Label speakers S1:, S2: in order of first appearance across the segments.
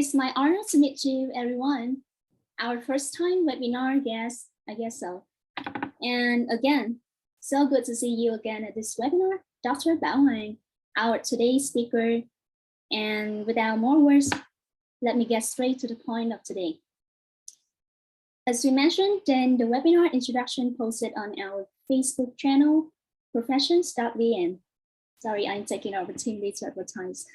S1: is my honor to meet you, everyone. Our first time webinar guest, I guess so. And again, so good to see you again at this webinar, Dr. Bảo Hoàng, our today's speaker. And without more words, let me get straight to the point of today. As we mentioned in the webinar introduction posted on our Facebook channel, professions.vn. Sorry, I'm taking opportunity to advertise.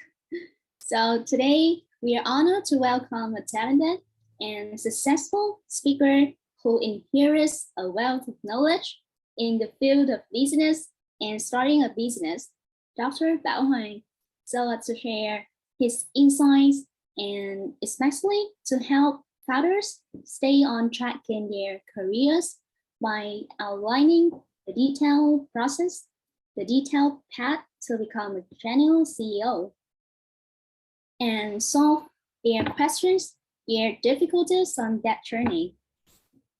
S1: So today we are honored to welcome a talented and successful speaker who inherits a wealth of knowledge in the field of business and starting a business, Dr. Bảo Hoàng, so as to share his insights and especially to help founders stay on track in their careers by outlining the detailed process, the detailed path to become a genuine CEO, and solve their questions, their difficulties on that journey.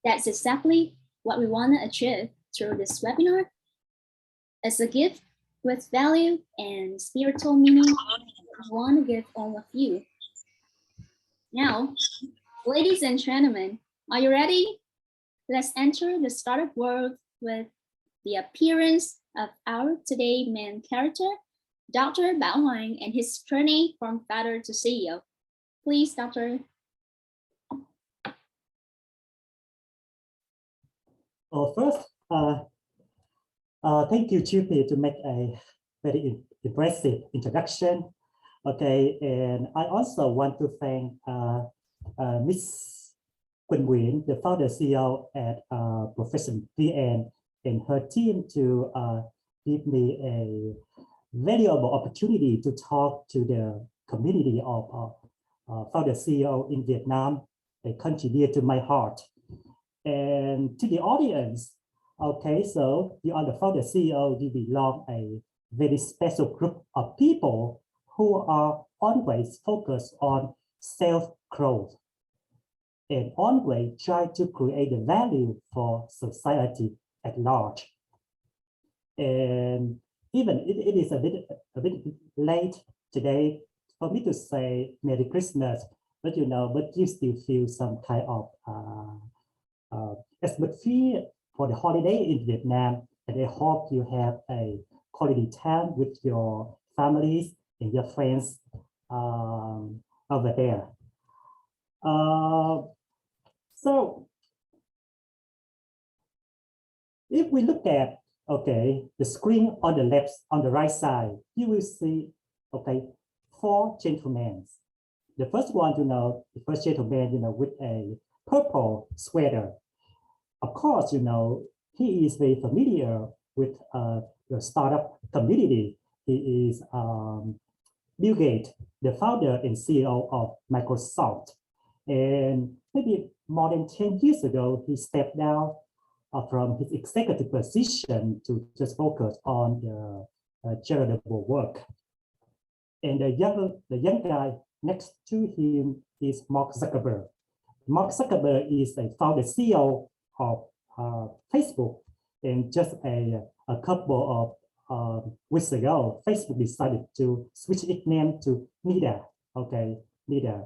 S1: That's exactly what we want to achieve through this webinar. As a gift with value and spiritual meaning, I want to give all of you. Now, ladies and gentlemen, are you ready? Let's enter the startup world with the appearance of our today main character, Dr. Bảo Hoàng, and his journey from founder to CEO. Please, Doctor.
S2: First, thank you, Chippy, to make a very impressive introduction. Okay, and I also want to thank Miss Quỳnh Nguyễn, the founder CEO at Profession VN, and her team to give me a valuable opportunity to talk to the community of founder CEO in Vietnam. They contribute to my heart. And to the audience, okay, so you are the founder CEO, you belong a very special group of people who are always focused on self-growth and always try to create the value for society at large. And even it is a bit late today for me to say Merry Christmas, but you still feel some kind of atmosphere for the holiday in Vietnam, and I hope you have a quality time with your families and your friends over there. So if we look at the screen on the left, on the right side, you will see four gentlemen. The first one, the first gentleman, with a purple sweater. Of course, he is very familiar with the startup community. He is Bill Gates, the founder and CEO of Microsoft. And maybe more than 10 years ago, he stepped down from his executive position to just focus on the charitable work. And the young guy next to him is Mark Zuckerberg. Mark Zuckerberg is a founder CEO of Facebook, and just a couple of weeks ago, Facebook decided to switch its name to Meta. Meta.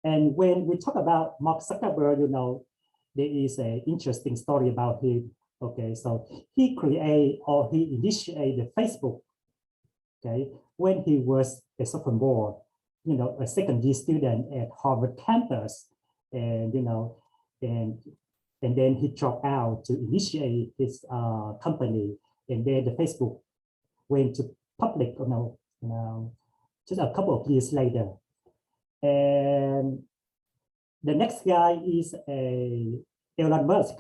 S2: And when we talk about Mark Zuckerberg, there is an interesting story about him. So he initiated Facebook, when he was a sophomore, a second-year student at Harvard campus, and and then he dropped out to initiate his company, and then the Facebook went to public, just a couple of years later. And the next guy is Elon Musk.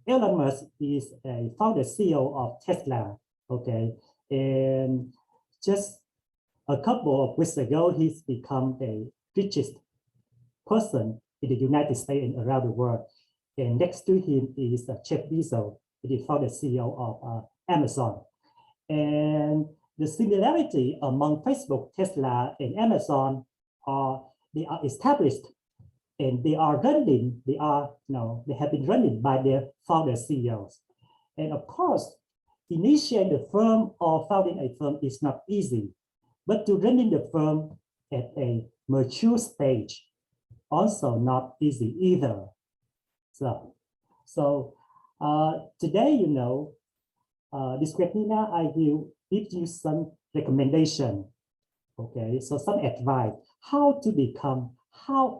S2: Elon Musk is a founder CEO of Tesla. And just a couple of weeks ago, he's become the richest person in the United States and around the world. And next to him is Jeff Bezos, the founder CEO of Amazon. And the similarity among Facebook, Tesla, and Amazon they are established, and they have been running by their founder CEOs. And of course, initiating the firm or founding a firm is not easy, but to running the firm at a mature stage, also not easy either. So today, this webinar, I will give you some recommendation. Okay, so some advice how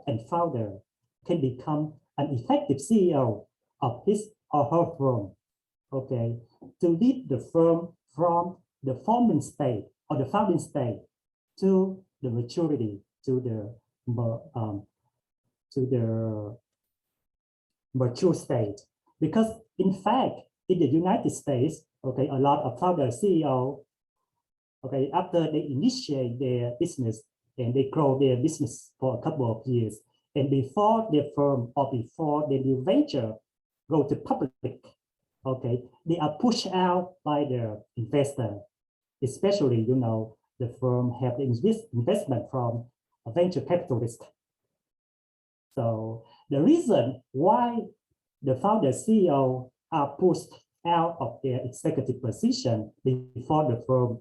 S2: a founder can become an effective CEO of his or her firm. Okay, to lead the firm from the forming state or the founding state to the maturity, to the mature state. Because in fact, in the United States, okay, a lot of founder CEO, okay, after they initiate their business and they grow their business for a couple of years, and before their firm or before their new venture go to public, okay, they are pushed out by their investor, especially, the firm have the investment from a venture capitalist. So the reason why the founder CEO are pushed out of their executive position before the firm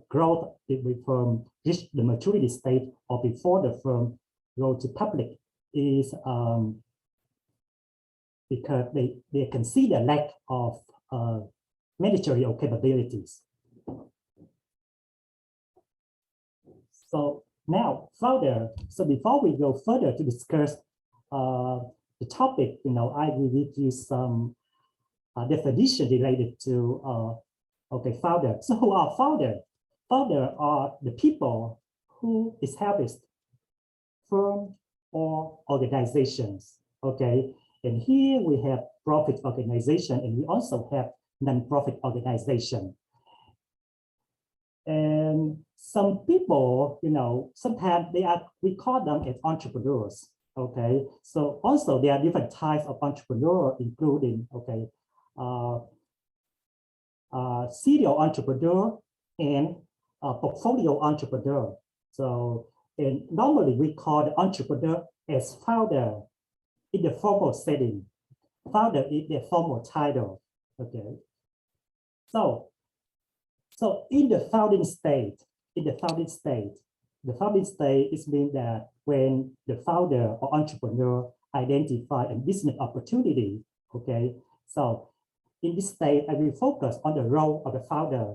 S2: growth, the firm reach the maturity state, or before the firm go to public, is because they can see the lack of managerial capabilities. So now further, so before we go further to discuss the topic, I will give you some definition related to founder. So who are founder? Founder are the people who establish firm or organizations. Okay, and here we have profit organization, and we also have non-profit organization. And some people, sometimes we call them as entrepreneurs. Okay, so also there are different types of entrepreneur, including serial entrepreneur and portfolio entrepreneur. So, and normally we call the entrepreneur as founder in the formal setting. Founder is the formal title. Okay, so in the founding state, the founding state is mean that when the founder or entrepreneur identify a business opportunity. Okay, so in this state, I will focus on the role of the founder,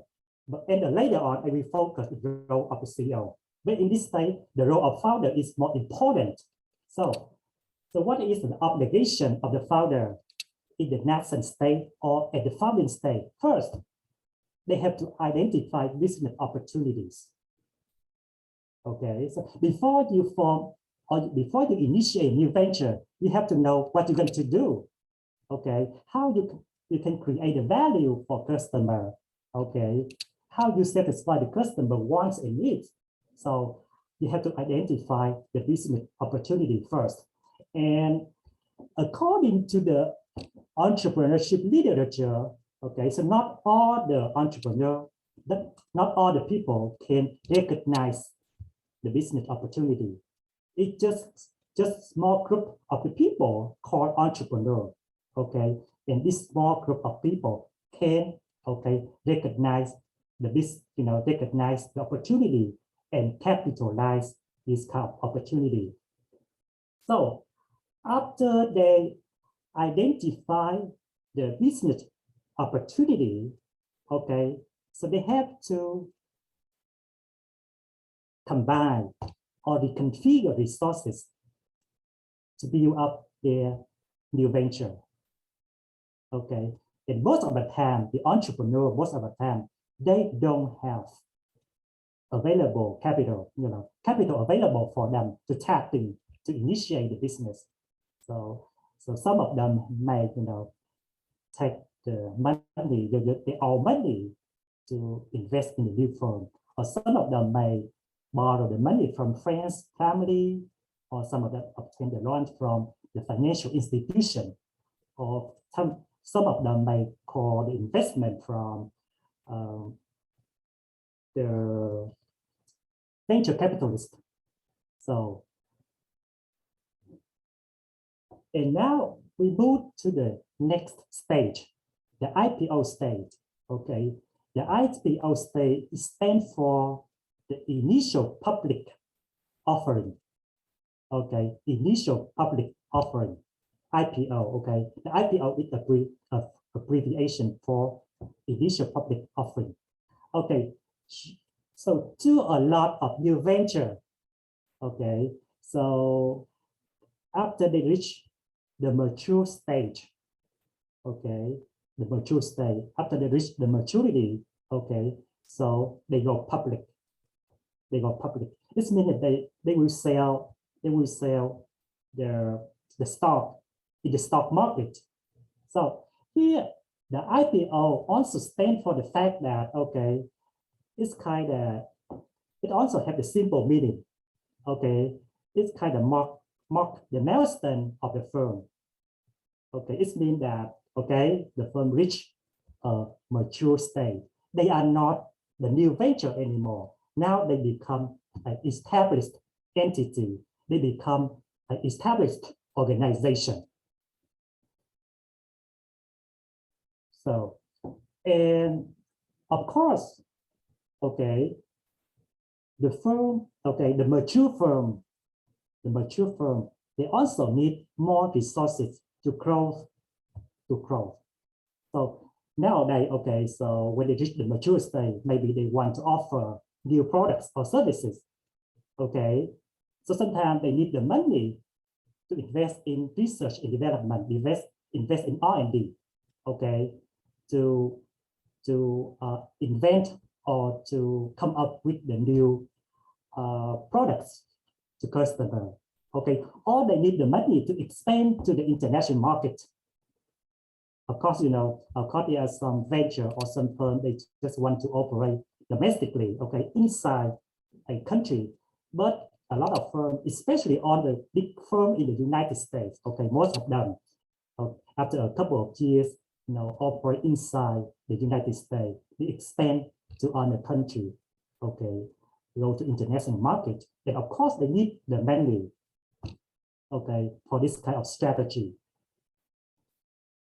S2: and later on, I will focus on the role of the CEO. But in this state, the role of founder is more important. So what is the obligation of the founder in the nascent state or at the founding state? First, they have to identify business opportunities. Okay, so before you form or before you initiate a new venture, you have to know what you're going to do. Okay, how you can create a value for customer. Okay, how you satisfy the customer wants and needs. So you have to identify the business opportunity first. And according to the entrepreneurship literature, okay, so not all the entrepreneurs, not all the people can recognize the business opportunity. It's just small group of the people called entrepreneur. Okay, and this small group of people can recognize recognize the opportunity and capitalize this kind of opportunity. So after they identify the business opportunity, okay, so they have to combine or reconfigure resources to build up their new venture. Okay, and most of the time, the entrepreneur, they don't have available capital, capital available for them to tap in to initiate the business. So some of them may, take the money, their own money to invest in the new firm, or some of them may borrow the money from friends, family, or some of them obtain the loan from the financial institution, or some of them may call the investment from the venture capitalist. So, and now we move to the next stage, the IPO stage. Okay, the IPO stage stands for the initial public offering. okay, initial public offering, IPO, okay. The IPO is abbreviation for initial public offering. Okay, so to a lot of new venture, okay, so after they reach the mature stage, okay, the mature stage, after they reach the maturity, okay, so they go public. They go public. This means that they will sell their the stock in the stock market. So here the IPO also stand for the fact that okay, it's kind of it also have the simple meaning. Okay, it's kind of mark the milestone of the firm. Okay, it means that okay, the firm reach a mature state. They are not the new venture anymore. Now they become an established entity. They become an established organization. So, and of course, okay, the firm, okay, the mature firm, they also need more resources to grow, So nowadays, okay, so when they reach the mature stage, maybe they want to offer new products or services, okay? So sometimes they need the money to invest in research and development, invest in R&D, okay, to invent or to come up with the new products to customer. Okay, or they need the money to expand to the international market. Of course, of course, there are some venture or some firm they just want to operate domestically, okay, inside a country. But a lot of firms, especially on the big firm in the United States, okay, most of them, after a couple of years, operate inside the United States, they expand to other country, okay, go to international market. And of course, they need the money, okay, for this kind of strategy.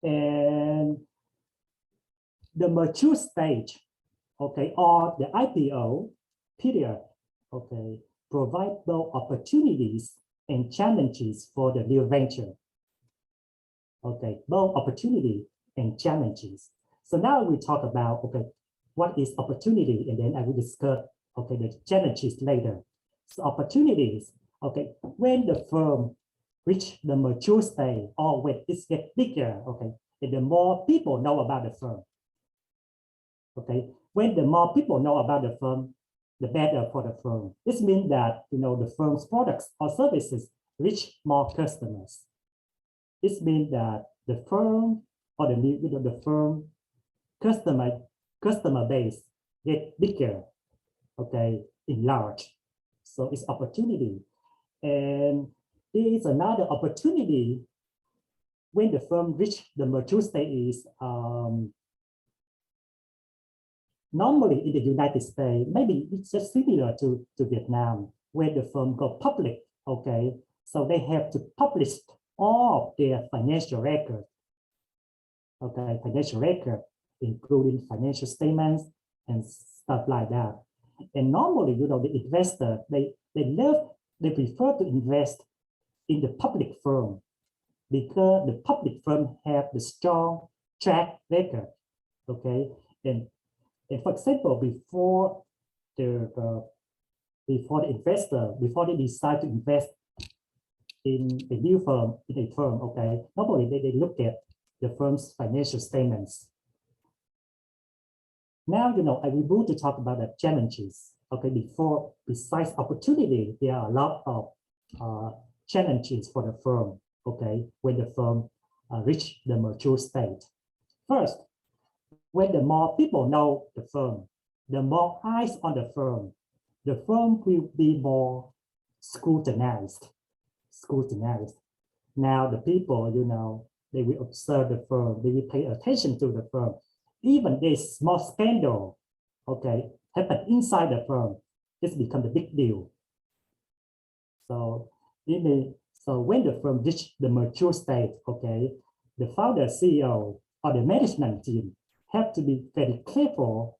S2: And the mature stage, okay, or the IPO period, okay, provide both opportunities and challenges for the new venture. Okay, both opportunity and challenges. So now we talk about, okay, what is opportunity? And then I will discuss, okay, the challenges later. So opportunities, okay, when the firm reach the mature stage or when it gets bigger, okay, and the more people know about the firm. Okay, when the more people know about the firm, the better for the firm. This means that the firm's products or services reach more customers. This means that the firm or the firm customer base get bigger, okay, enlarge. So it's opportunity. And there is another opportunity when the firm reach the mature stage is normally in the United States, maybe it's just similar to Vietnam, where the firm go public, okay? So they have to publish all their financial records, okay? Financial record, including financial statements and stuff like that. And normally, the investor, they prefer to invest in the public firm because the public firm have the strong track record, okay? And for example, before the investor, before they decide to invest in a new firm, okay, normally they look at the firm's financial statements. Now, I will move to talk about the challenges. Okay, besides opportunity, there are a lot of challenges for the firm, okay, when the firm reach the mature state. First, when the more people know the firm, the more eyes on the firm will be more scrutinized. Now the people, they will observe the firm, they will pay attention to the firm. Even this small scandal, okay, happen inside the firm, this becomes a big deal. So when the firm reach the mature state, okay, the founder, CEO, or the management team have to be very careful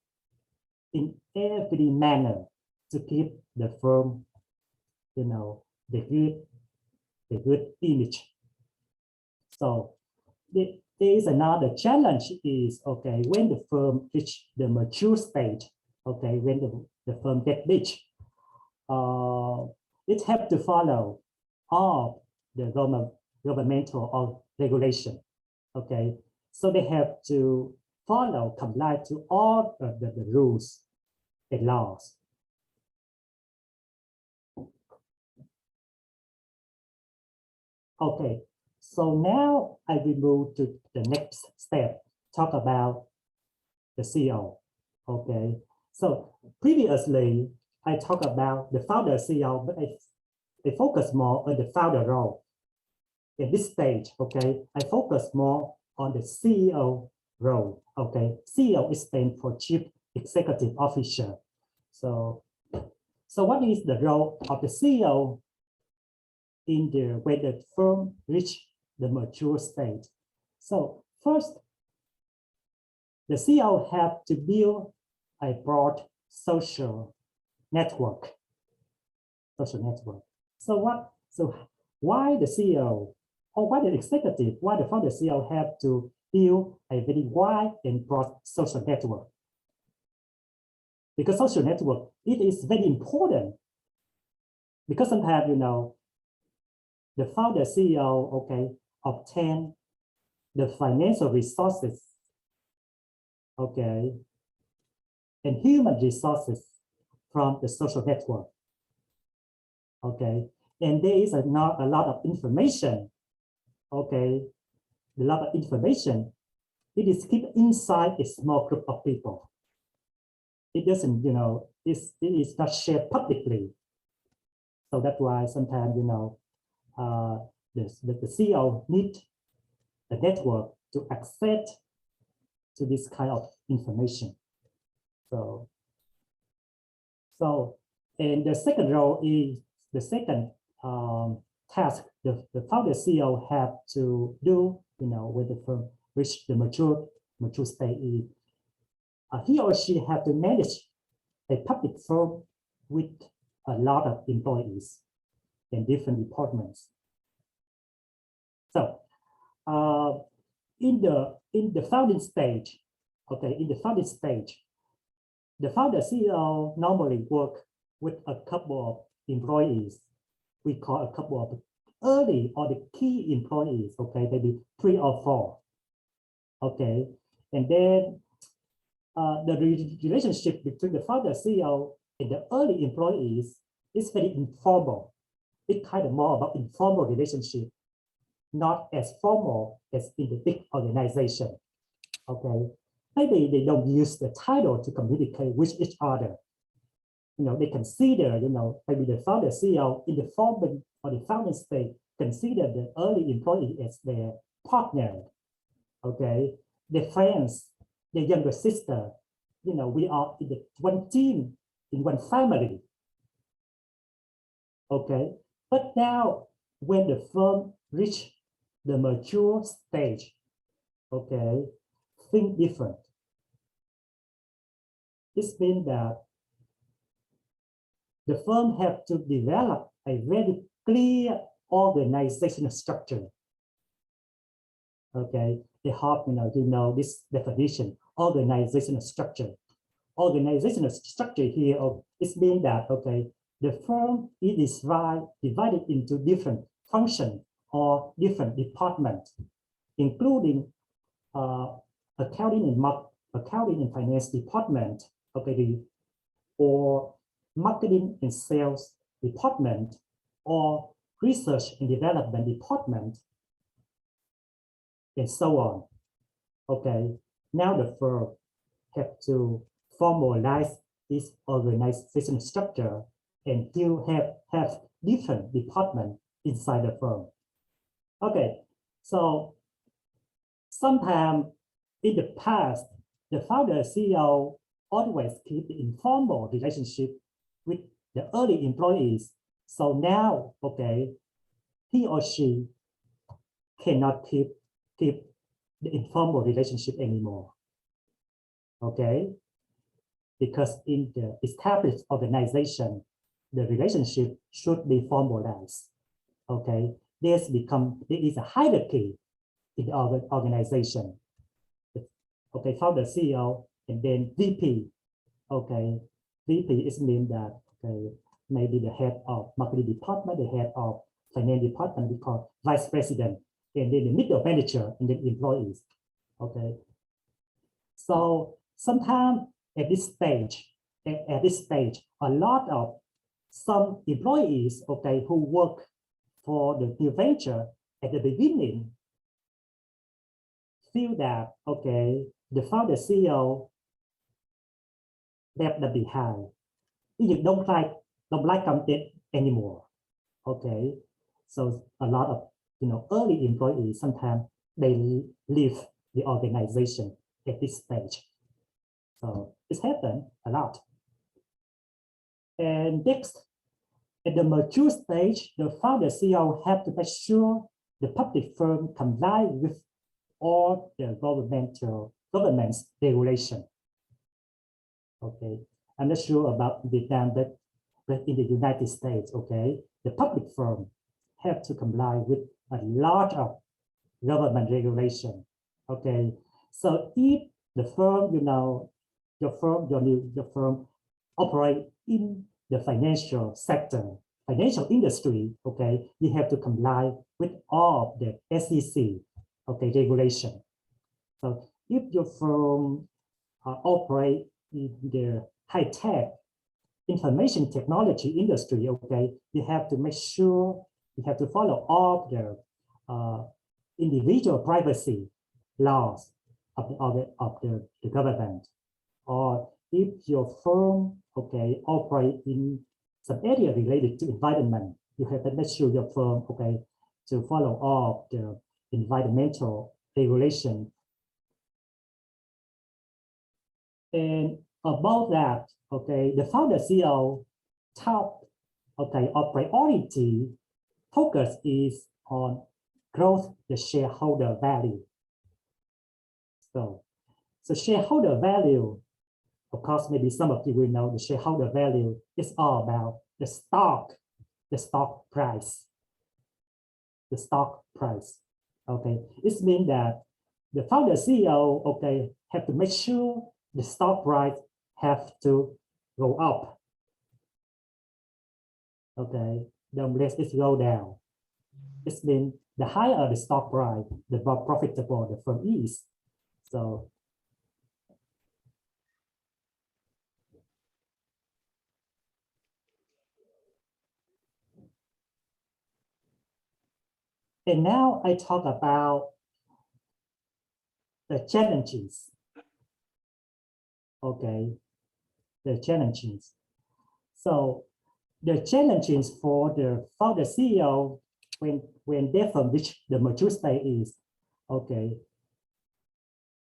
S2: in every manner to keep the firm, the good a good image. So there is another challenge is, okay, when the firm reach the mature stage, okay, when the firm get big, it have to follow all the governmental or regulation, okay? So they have to follow, comply to all the rules and laws. Okay, so now I will move to the next step, talk about the CEO, okay? So previously, I talked about the founder CEO, but I focus more on the founder role. In this stage, okay, I focus more on the CEO role, okay? CEO is stand for Chief Executive Officer. So what is the role of the CEO in the when the firm reach the mature state? So first, the CEO have to build a broad social network. So why the CEO or why the executive, why the founder CEO have to build a very wide and broad social network? Because social network, it is very important. Because sometimes, you know, the founder CEO, okay, obtain the financial resources, okay, and human resources from the social network, okay, and there is not a lot of information, okay, a lot of information. It is kept inside a small group of people. It doesn't, you know, it is not shared publicly. So that's why sometimes, you know, the CEO need a network to access to this kind of information. So and the second role is the second task the founder CEO have to do, you know, when the firm reach the mature state is he or she have to manage a public firm with a lot of employees in different departments. So in the founding stage, okay, in the founding stage, the founder CEO normally work with a couple of employees. We call a couple of early or the key employees, okay, maybe 3 or 4, okay, and then the relationship between the founder CEO and the early employees is very informal. It's kind of more about informal relationship, not as formal as in the big organization, okay. Maybe they don't use the title to communicate with each other. You know, they consider, you know, maybe the founder CEO in the founding or the founding stage consider the early employee as their partner, okay, their friends, their younger sister. You know, we are in the one team, in one family, okay. But now, when the firm reach the mature stage, okay, think different. It means that the firm have to develop a very clear organizational structure. Okay, they hope you know this definition, organizational structure. Organizational structure here it means that okay, the firm is divided into different functions or different departments, including accounting and finance department, okay, or marketing and sales department, or research and development department, and so on. Okay, now the firm have to formalize this organizational structure, and you have different departments inside the firm. Okay, so sometime in the past, the founder CEO always keep the informal relationship with the early employees. So now, okay, he or she cannot keep the informal relationship anymore. Okay, because in the established organization, the relationship should be formalized. Okay, there is a hierarchy in the organization. Okay, founder, CEO, and then VP. Okay, VP is mean that okay, maybe the head of marketing department, the head of finance department, we call vice president, and then the middle manager, and then employees. Okay, so sometimes at this stage, a lot of some employees, okay, who work for the new venture at the beginning feel that, okay, the founder CEO left them behind. You don't like content anymore. Okay, so a lot of early employees sometimes they leave the organization at this stage. So it's happened a lot. And next, at the mature stage, the founder CEO have to make sure the public firm comply with all the government's regulation. Okay, I'm not sure about Vietnam, but in the United States, okay, the public firm have to comply with a lot of government regulation. Okay, so if the firm, your firm operate in the financial sector, financial industry, okay, you have to comply with all the SEC, okay, regulation. So if your firm operate in the high-tech information technology industry, okay, you have to make sure you have to follow all the individual privacy laws of the government. Or if your firm, okay, operate in some area related to environment, you have to make sure your firm, okay, to follow all the environmental regulation. And above that, okay, the founder CEO top, okay, or priority focus is on growth the shareholder value. So shareholder value, of course, maybe some of you will know the shareholder value is all about the stock price. The stock price. Okay, it means that the founder CEO, okay, have to make sure the stock price have to go up. Okay, don't let it go down. It means the higher the stock price, the more profitable the firm is. So and now I talk about the challenges. Okay, the challenges. So the challenges for the founder CEO when their firm reach the mature stage is, okay,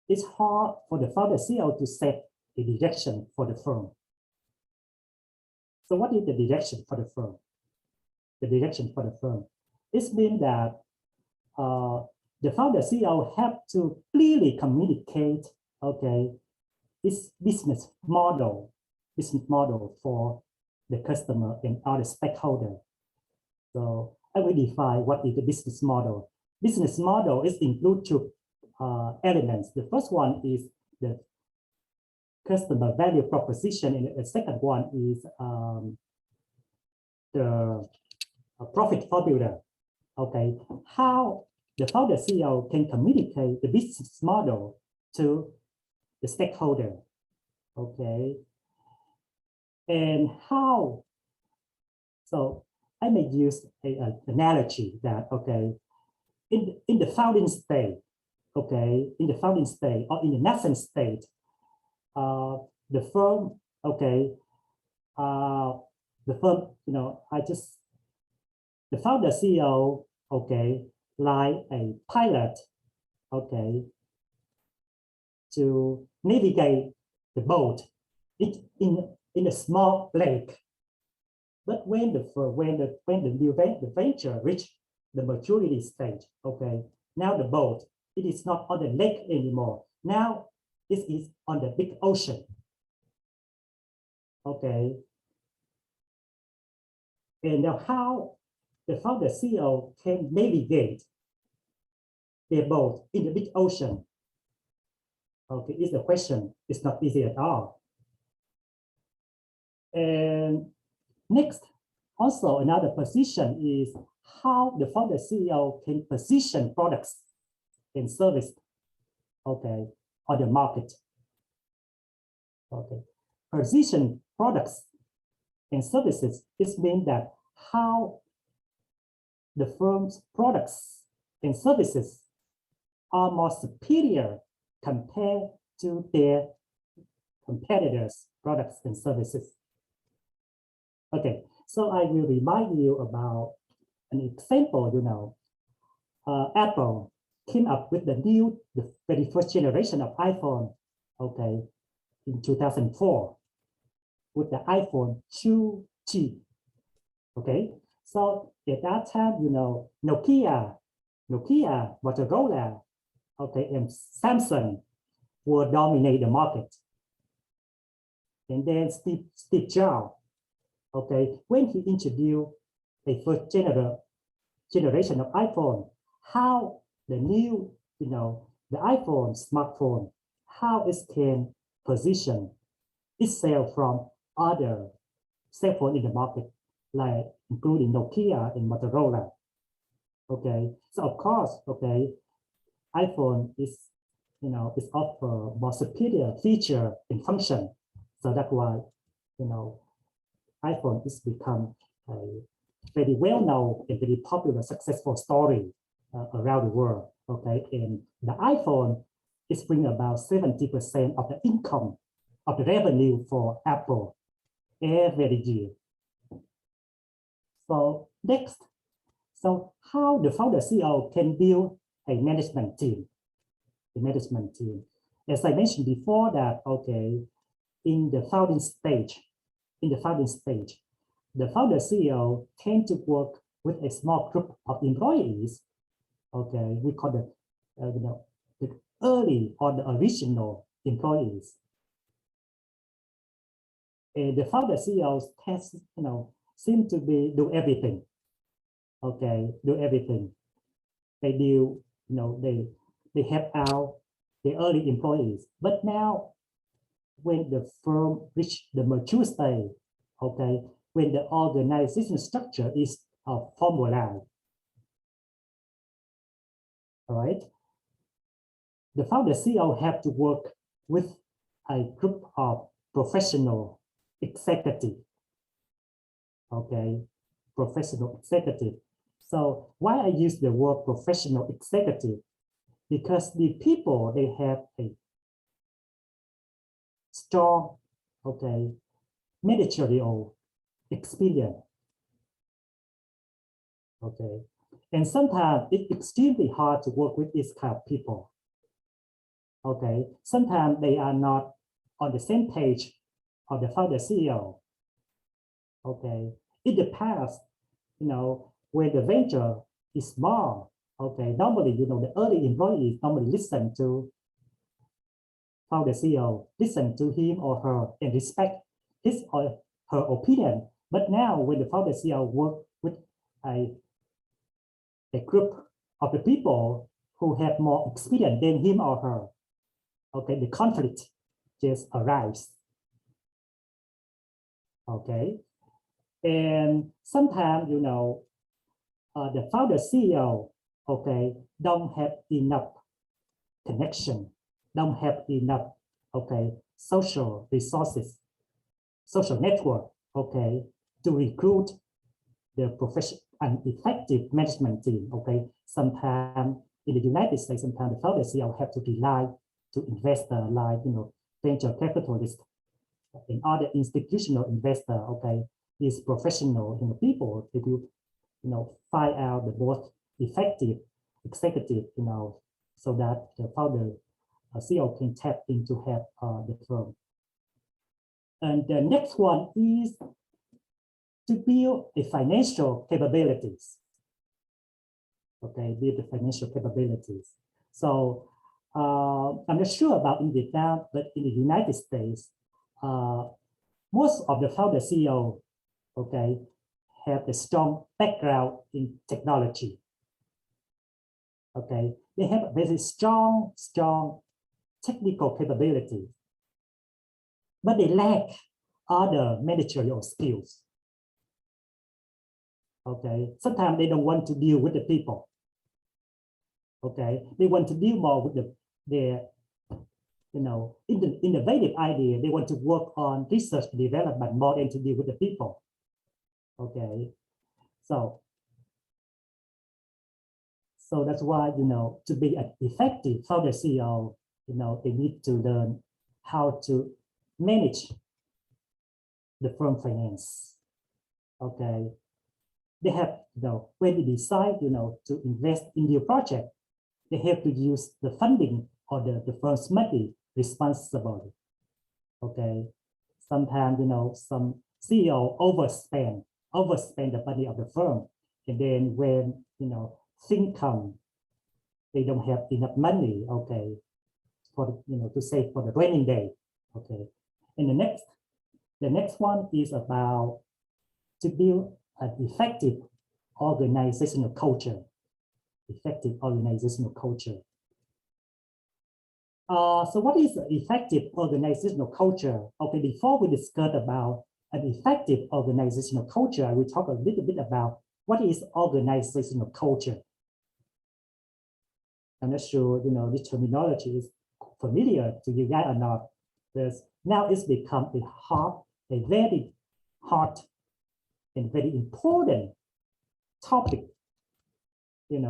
S2: it's hard for the founder CEO to set the direction for the firm. So what is the direction for the firm? The direction for the firm. It means that the founder CEO have to clearly communicate, okay, its business model for the customer and other stakeholders. So I will define what is the business model. Business model is include two elements. The first one is the customer value proposition, and the second one is the profit formula. Okay, how the founder CEO can communicate the business model to the stakeholder. Okay, and how? So I may use an analogy that, okay, in the founding state, okay, in the founding state or in the nascent state, the firm, okay, the firm, the founder CEO, okay, like a pilot, okay, to navigate the boat in a small lake. But when the venture reach the maturity stage, okay, now the boat, it is not on the lake anymore. Now it is on the big ocean. Okay. And now how the founder CEO can navigate their boat in the big ocean? Okay, is the question. It's not easy at all. And next, also another position is how the founder CEO can position products and service, okay, on the market. Okay, position products and services, it means that how the firm's products and services are more superior compared to their competitors' products and services. Okay, so I will remind you about an example. Apple came up with the very first generation of iPhone, okay, in 2004 with the iPhone 2G. Okay, so at that time, Nokia, Motorola, okay, and Samsung will dominate the market. And then Steve Jobs, okay, when he introduced a first generation of iPhone, how the new, the iPhone smartphone, how it can position itself from other cell phone in the market, like including Nokia and Motorola. Okay, so of course, okay, iPhone is, is offer more superior feature and function. So that's why, iPhone is become a very well-known and very popular, successful story around the world. Okay, and the iPhone is bring about 70% of the income of the revenue for Apple every year. So next, so how the founder CEO can build a management team? The management team, as I mentioned before, that okay, in the founding stage, the founder CEO tend to work with a small group of employees. Okay, we call it, the early or the original employees. And the founder CEOs test, seem to do everything. Okay, do everything. They do, they help out the early employees. But now, when the firm reach the mature stage, okay, when the organization structure is formalized, all right, the founder CEO have to work with a group of professional executive. Okay, professional executive. So why I use the word professional executive? Because the people, they have a strong, okay, managerial experience. Okay, and sometimes it's extremely hard to work with these kind of people. Okay, sometimes they are not on the same page of the founder CEO. Okay, in the past, when the venture is small, okay, normally, the early employees normally listen to founder CEO, listen to him or her and respect his or her opinion. But now when the founder CEO work with a group of the people who have more experience than him or her, okay, the conflict just arrives. Okay, and sometimes, the founder CEO, okay, don't have enough connection, don't have enough, okay, social resources, social network, okay, to recruit the professional and effective management team. Okay, sometimes in the United States, sometimes the founder CEO have to rely to investor like, venture capitalists and other institutional investor. Okay, these professional, people, they will, find out the most effective executive, so that the founder CEO can tap into help the firm. And the next one is to build the financial capabilities. Okay, build the financial capabilities. So I'm not sure about in Vietnam, but in the United States, most of the founder CEO, okay, have a strong background in technology. Okay, they have a very strong technical capability, but they lack other managerial skills. Okay, sometimes they don't want to deal with the people. Okay, they want to deal more with their innovative idea. They want to work on research and development more than to deal with the people. Okay, so that's why, to be an effective founder CEO, they need to learn how to manage the firm finance. Okay, they have, when they decide, to invest in new project, they have to use the funding or the firm's money responsibly. Okay, sometimes, some CEO overspend the money of the firm, and then when, things come, they don't have enough money, okay, for to save for the raining day. Okay, and the next one is about to build an effective organizational culture. Effective organizational culture. So what is effective organizational culture? Okay, before we discuss about an effective organizational culture, I will talk a little bit about what is organizational culture. I'm not sure, this terminology is familiar to you guys or not, because now it's become a very hot and very important topic, in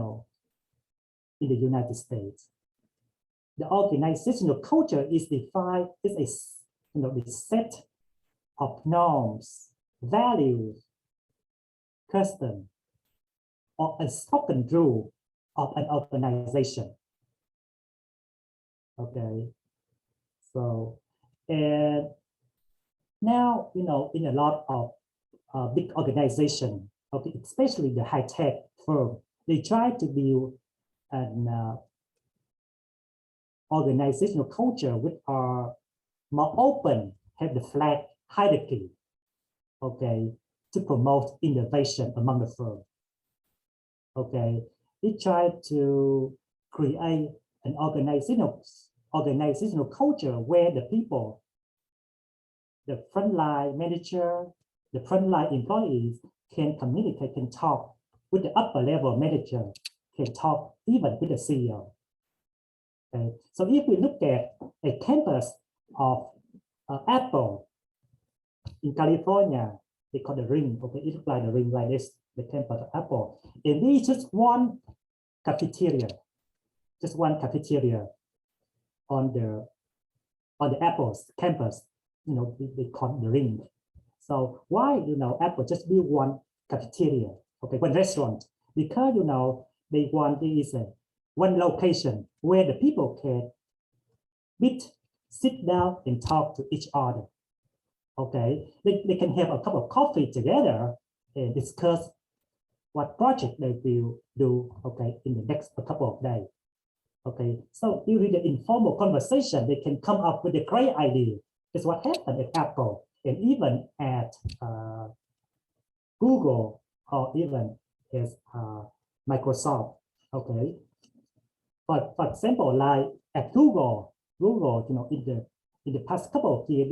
S2: the United States. The organizational culture is defined as the set of norms, values, custom, or unspoken rule of an organization. Okay, so and now, in a lot of big organization, okay, especially the high-tech firm, they try to build an organizational culture which are more open, have the flat hierarchy, okay, to promote innovation among the firm. Okay, they try to create an organizational culture where the people, the frontline manager, the frontline employees can communicate, can talk with the upper level manager, can talk even with the CEO. Okay, so if we look at a campus of Apple in California, they call the ring. Okay, it looks like the ring like this, the campus of Apple. And this is just one cafeteria on the Apple's campus. They call the ring. So why, Apple just build one cafeteria, okay, one restaurant? Because, they want this one location where the people can meet, sit down and talk to each other. Okay, they can have a cup of coffee together and discuss what project they will do, okay, in the next couple of days. Okay, so during the informal conversation, they can come up with a great idea. That's what happened at Apple and even at Google or even as Microsoft. Okay, but for example, like at Google, in the past couple of years,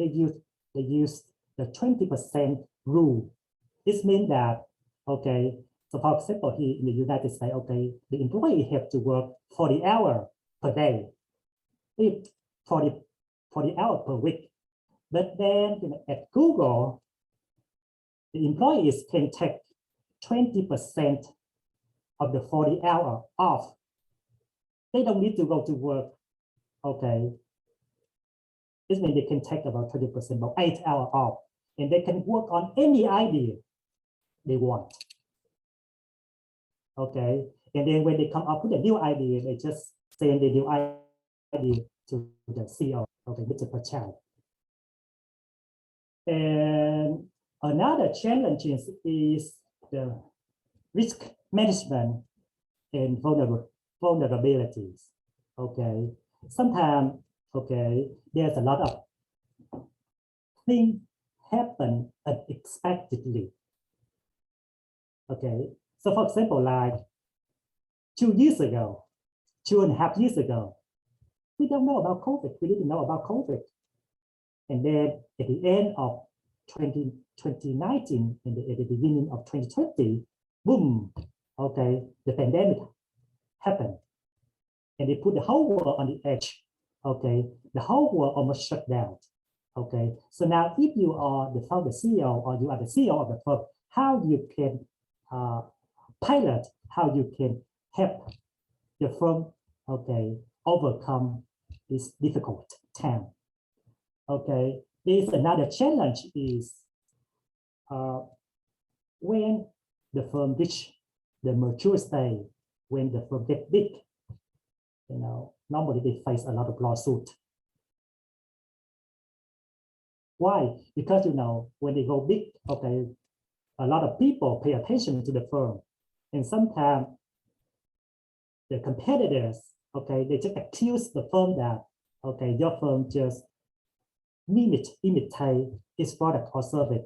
S2: they use the 20% rule. This means that, okay, so for example, here in the United States, okay, the employee have to work 40 hours per day, 40 hours per week. But then at Google, the employees can take 20% of the 40 hours off. They don't need to go to work, okay? This means they can take about 20%, about 8 hours off, and they can work on any idea they want. Okay, and then when they come up with a new idea, they just send the new idea to the CEO, okay, Mr. Pachal. And another challenge is the risk management and vulnerabilities. Okay, sometimes, okay, there's a lot of things happen unexpectedly. Okay, so for example, like 2 years ago, 2.5 years ago, we don't know about COVID. We didn't know about COVID. And then at the end of 2019 and at the beginning of 2020, boom, okay, the pandemic happened. And they put the whole world on the edge. Okay, the whole world almost shut down. Okay, so now if you are the founder CEO or you are the CEO of the firm, how you can pilot, how you can help your firm, okay, overcome this difficult time. Okay, this another challenge is when the firm reach the mature stage, when the firm get big, normally they face a lot of lawsuit. Why? Because when they go big, okay, a lot of people pay attention to the firm, and sometimes the competitors, okay, they just accuse the firm that, okay, your firm just imitate its product or service,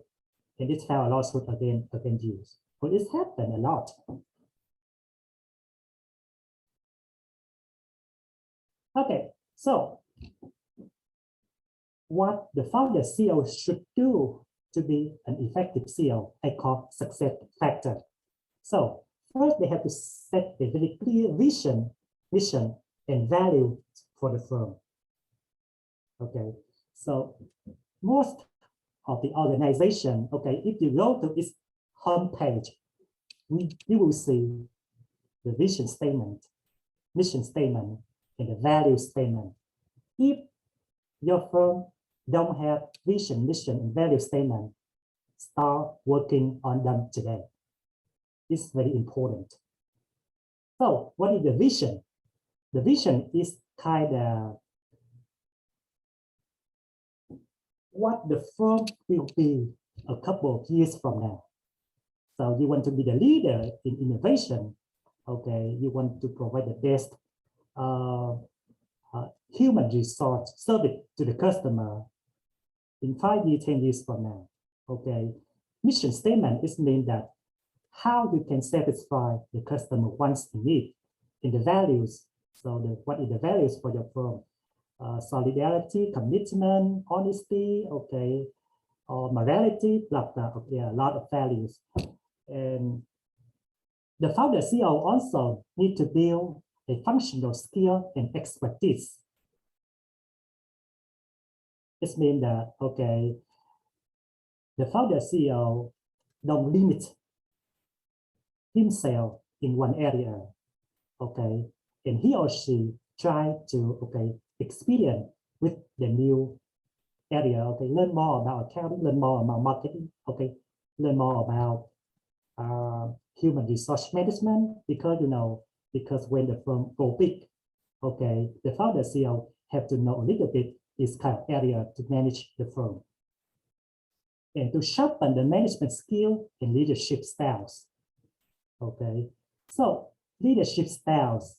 S2: and it's file a lawsuit against you. But it's happened a lot. Okay, so what the founder CEO should do to be an effective CEO, I call success factor. So first, they have to set a very clear vision, mission, and value for the firm. Okay, so most of the organization, okay, if you go to its homepage, you will see the vision statement, mission statement, and the value statement. If your firm don't have vision, mission, and value statement, start working on them today. It's very important. So what is the vision? The vision is kind of what the firm will be a couple of years from now. So you want to be the leader in innovation. Okay, you want to provide the best human resource service to the customer in 5 years, 10 years from now. Okay, mission statement is mean that how you can satisfy the customer wants and need in the values. So what is the values for your firm? Solidarity, commitment, honesty, okay, or morality, blah, blah, okay, a lot of values. And the founder CEO also need to build a functional skill and expertise. This means that, okay, the founder CEO don't limit himself in one area, okay, and he or she try to, okay, experience with the new area, okay, learn more about accounting, learn more about marketing, okay, learn more about human resource management, because when the firm go big, okay, the founder CEO have to know a little bit this kind of area to manage the firm. And to sharpen the management skill and leadership styles. Okay, so leadership styles.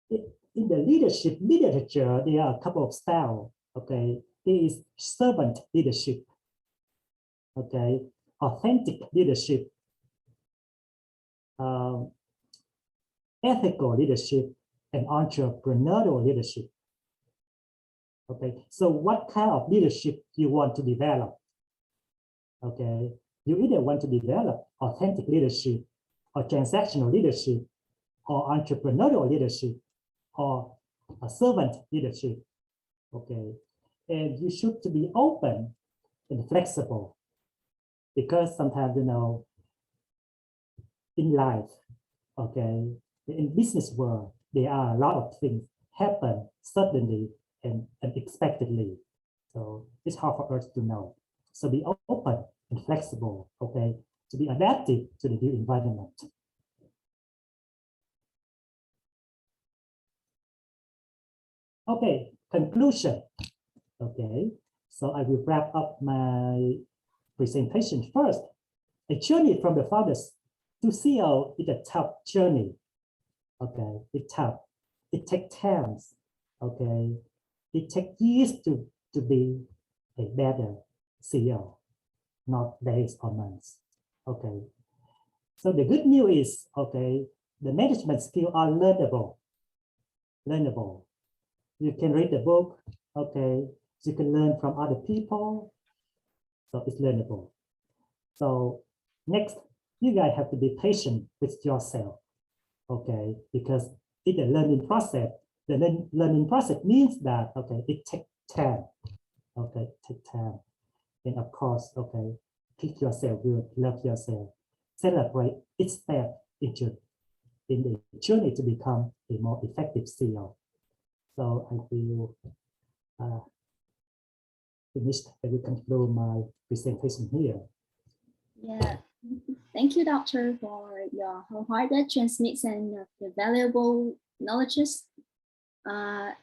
S2: In the leadership literature, there are a couple of styles. Okay, there is servant leadership. Okay, authentic leadership, ethical leadership, and entrepreneurial leadership. Okay, so what kind of leadership you want to develop? Okay, you either want to develop authentic leadership or transactional leadership or entrepreneurial leadership or a servant leadership. Okay, and you should to be open and flexible, because sometimes in life, okay, in business world, there are a lot of things happen suddenly and unexpectedly. So it's hard for us to know. So be open and flexible, okay, to be adaptive to the new environment. Okay, conclusion. Okay, so I will wrap up my presentation first. A journey from the founders to CEO is a tough journey. Okay, it's tough. It takes time. Okay, it takes years to be a better CEO, not days or months. Okay, So the good news is, okay, the management skills are learnable. You can read the book, okay, you can learn from other people, so it's learnable. So next, you guys have to be patient with yourself, okay, because in the learning process, learning process means that, okay, it takes time, okay, take time. And of course, okay, treat yourself good, love yourself, celebrate each step in the journey to become a more effective CEO. So I will finished. I will conclude my presentation here.
S1: Yeah, thank you, Doctor, for your wholehearted transmission of the valuable knowledges. I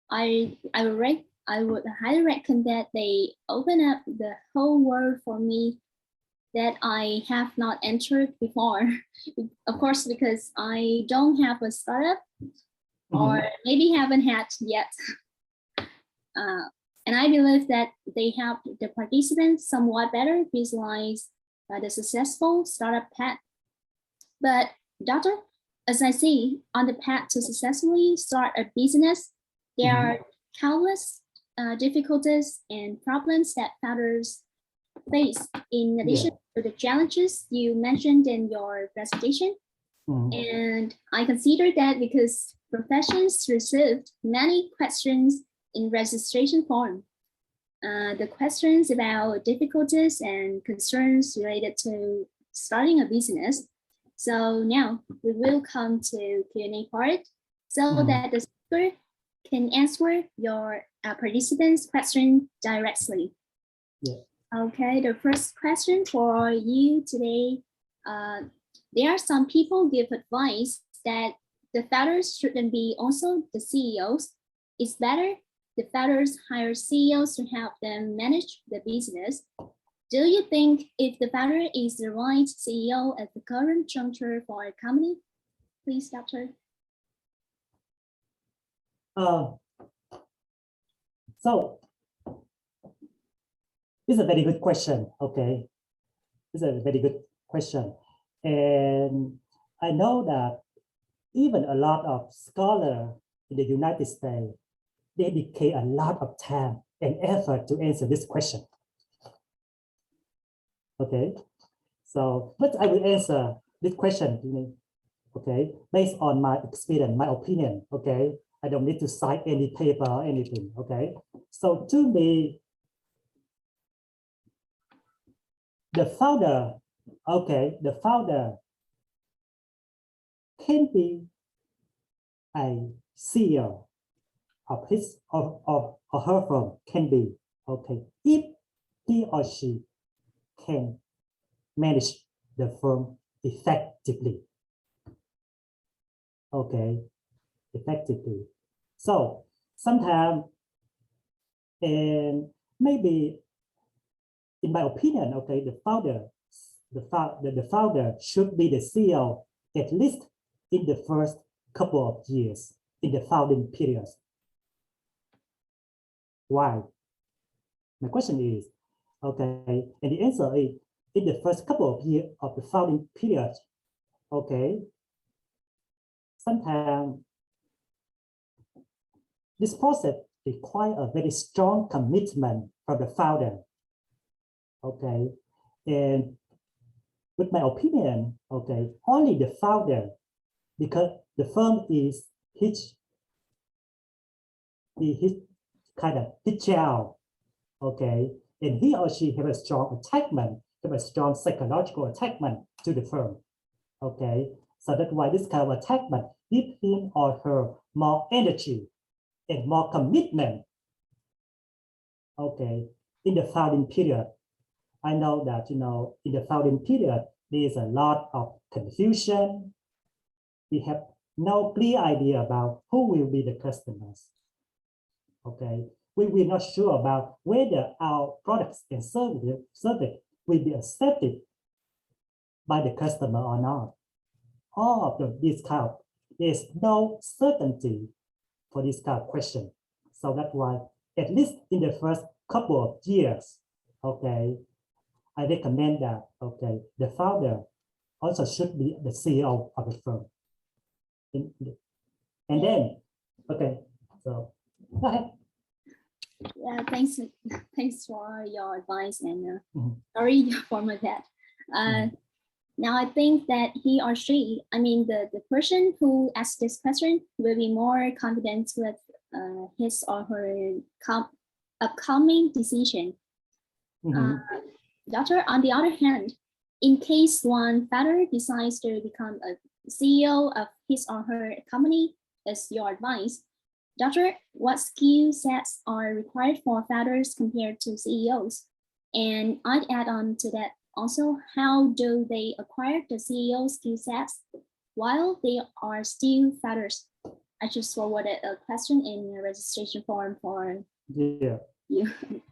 S1: would highly recommend that they open up the whole world for me that I have not entered before. Of course, because I don't have a startup or maybe haven't had yet. And I believe that they help the participants somewhat better visualize the successful startup path. But Doctor, as I see on the path to successfully start a business, there are countless difficulties and problems that founders face in addition to the challenges you mentioned in your presentation. And I consider that because professions received many questions in registration form. The questions about difficulties and concerns related to starting a business. So now we will come to Q&A part so that the speaker can answer your participants' question directly. Okay, the first question for you today. There are some people give advice that the founders shouldn't be also the CEOs. It's better the founders hire CEOs to help them manage the business. Do you think if the founder is the right CEO at the current juncture for a company? Please, Doctor.
S2: So it's a very good question. Okay, it's a very good question, and I know that even a lot of scholars in the United States dedicate a lot of time and effort to answer this question. Okay, so but I will answer this question, okay, based on my experience, my opinion. Okay, I don't need to cite any paper or anything. Okay, so to me, the founder, okay, the founder can be a CEO of his or her firm, can be, okay, if he or she can manage the firm effectively. Okay, effectively. So sometimes, and maybe in my opinion, okay, the founder should be the CEO at least in the first couple of years in the founding period. Why? My question is, okay, and the answer is in the first couple of years of the founding period, okay, sometimes this process requires a very strong commitment from the founder. Okay, and with my opinion, okay, only the founder, because the firm is his kind of his child, okay, and he or she have a strong attachment, have a strong psychological attachment to the firm, okay, so that's why this kind of attachment give him or her more energy and more commitment, okay, in the founding period. I know that, in the founding period, there is a lot of confusion. We have no clear idea about who will be the customers. Okay, we will not sure about whether our products and service will be accepted by the customer or not. All of these kind of, there's no certainty for this kind of question. So that's why, at least in the first couple of years, okay, I recommend that, okay, the founder also should be the CEO of the firm. And then, okay, so go ahead.
S1: Yeah, thanks, thanks for your advice and
S2: Mhm.
S1: sorry for my bad. Now I think that he or she, I mean the person who asked this question will be more confident with his or her upcoming decision. Doctor, on the other hand, in case one founder decides to become a CEO of his or her company, as your advice, Doctor, what skill sets are required for founders compared to CEOs? And I'd add on to that also, how do they acquire the CEO skill sets while they are still founders? I just forwarded a question in the registration form for you,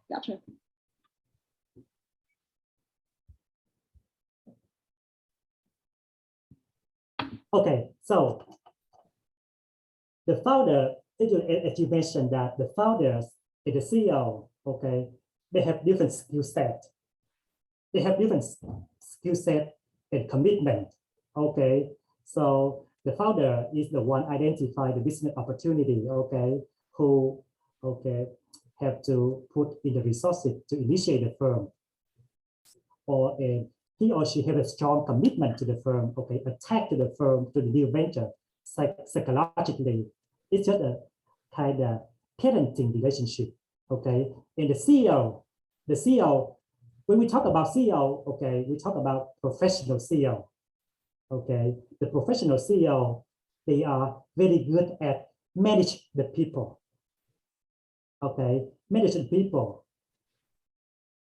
S1: Doctor.
S2: Okay, so the founder, as you mentioned that the founders and the CEO, okay, they have different skill set. They have different skill set and commitment. Okay, so the founder is the one identify the business opportunity. Okay, who have to put in the resources to initiate the firm, or he or she have a strong commitment to the firm. Okay, attach to the firm, to the new venture. Psychologically, it's just a kind of parenting relationship. Okay, and the CEO, when we talk about CEO, okay, we talk about professional CEO. Okay, the professional CEO, they are very good at manage the people. Okay, manage the people.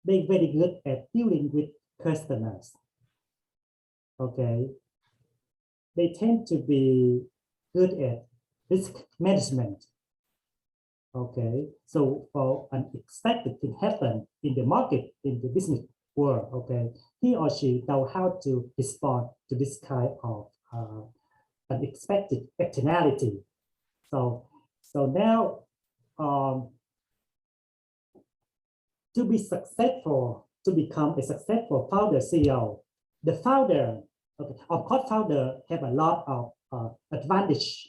S2: They're very good at dealing with customers. Okay, they tend to be good at risk management. Okay, so for unexpected thing happen in the market, in the business world, okay, he or she know how to respond to this kind of unexpected externality. So now to be successful, to become a successful founder CEO, the founder, okay, of course, founder have a lot of advantage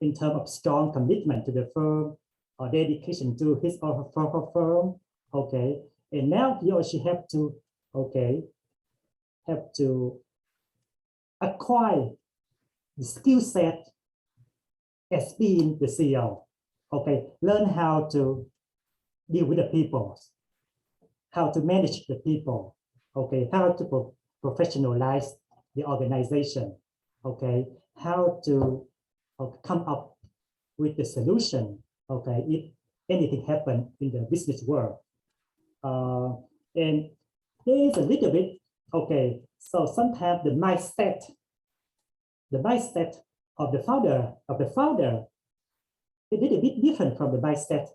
S2: in terms of strong commitment to the firm or dedication to his or her firm. Okay, and now he or she have to, okay, have to acquire the skill set as being the CEO. Okay, learn how to deal with the people, how to manage the people, okay, how to professionalize the organization, okay, how to come up with the solution, okay, if anything happen in the business world. And there is a little bit, okay, so sometimes the mindset of the founder is a little bit different from the mindset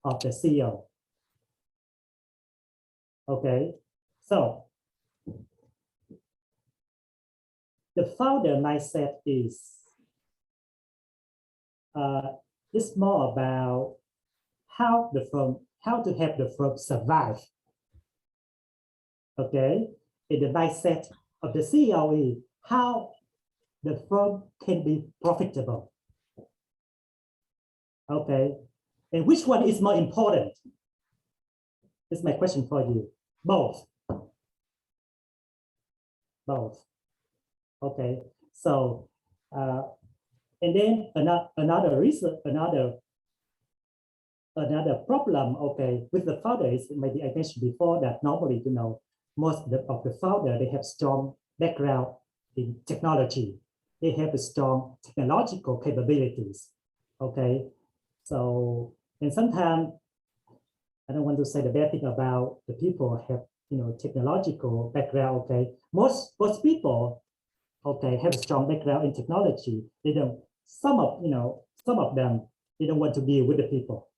S2: of the CEO. Okay, so the founder mindset is it's more about how to help the firm survive. Okay, and the mindset of the CEO is how the firm can be profitable. Okay, and which one is more important? This is my question for you. Both. Okay, so and then another reason, another problem, okay, with the founder is maybe I mentioned before that normally, you know, most of the founder, they have strong background in technology. They have a strong technological capabilities. Okay, so and sometimes I don't want to say the bad thing about the people have, you know, technological background. Okay, most people, okay, have a strong background in technology. They don't. Some of them, they don't want to deal with the people.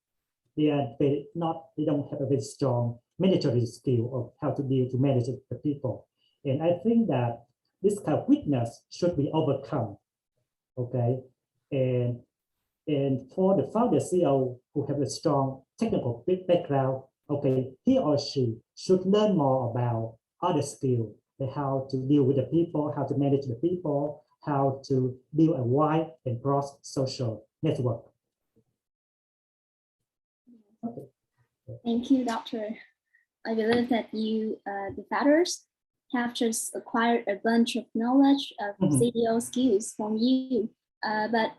S2: They don't have a very strong managerial skill of how to manage the people. And I think that this kind of weakness should be overcome. Okay, and for the founder CEO who have a strong technical background, okay, he or she should learn more about other skills how to deal with the people, how to manage the people, how to build a wide and broad social network. Okay.
S1: Thank you, Doctor. I believe that you, the founders, have just acquired a bunch of knowledge of CEO skills from you, but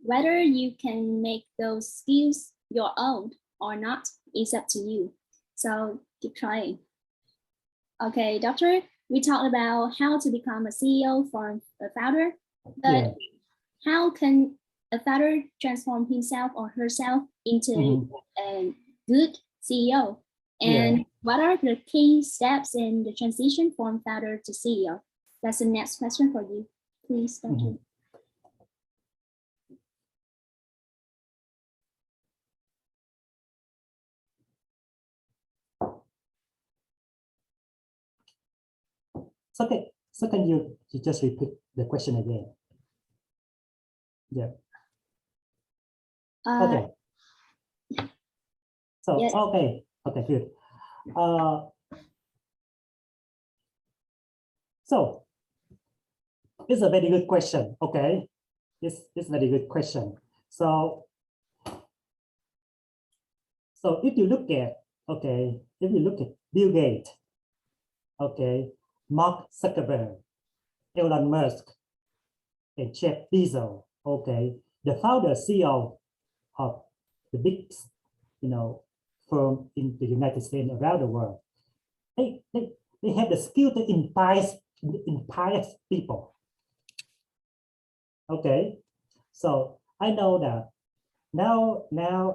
S1: whether you can make those skills your own or not is up to you. So keep trying. Okay, Doctor, we talked about how to become a CEO from a founder, but how can a founder transform himself or herself into a good CEO? And what are the key steps in the transition from founder to CEO? That's the next question for you. Please, Doctor.
S2: So can you just repeat the question again? Yeah. Okay. So yes. Okay, good. So it's a very good question. Okay, it's a very good question. So if you look at Bill Gates, okay, Mark Zuckerberg, Elon Musk, and Jeff Bezos, okay, the founder CEO of the big, firm in the United States and around the world, they have the skill to inspire people. Okay, so I know that now